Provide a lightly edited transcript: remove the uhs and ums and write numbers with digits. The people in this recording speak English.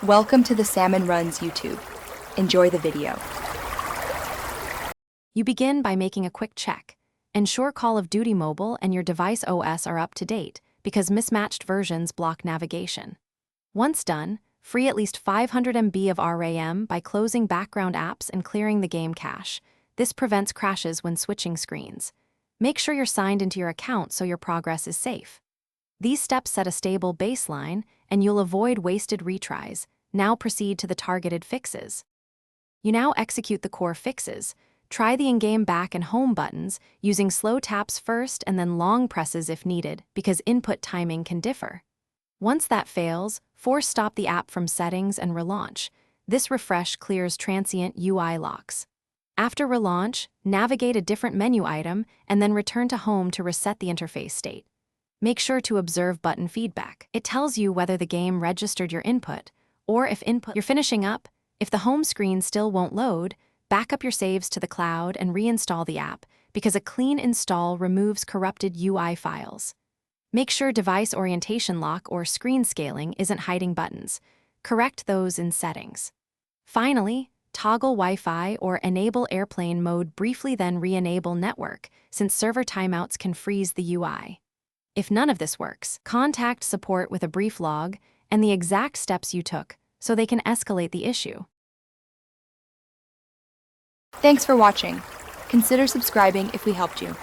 Welcome to the Salmon Runs YouTube. Enjoy the video. You begin by making a quick check. Ensure Call of Duty Mobile and your device OS are up to date because mismatched versions block navigation. Once done, free at least 500 MB of RAM by closing background apps and clearing the game cache. This prevents crashes when switching screens. Make sure you're signed into your account so your progress is safe. These steps set a stable baseline, and you'll avoid wasted retries. Now proceed to the targeted fixes. You now execute the core fixes. Try the in-game back and home buttons, using slow taps first and then long presses if needed, because input timing can differ. Once that fails, force stop the app from settings and relaunch. This refresh clears transient UI locks. After relaunch, navigate a different menu item and then return to home to reset the interface state. Make sure to observe button feedback. It tells you whether the game registered your input, or if you're finishing up. If the home screen still won't load, back up your saves to the cloud and reinstall the app, because a clean install removes corrupted UI files. Make sure device orientation lock or screen scaling isn't hiding buttons. Correct those in settings. Finally, toggle Wi-Fi or enable airplane mode briefly, then re-enable network, since server timeouts can freeze the UI. If none of this works, contact support with a brief log and the exact steps you took so they can escalate the issue. Thanks for watching. Consider subscribing if we helped you.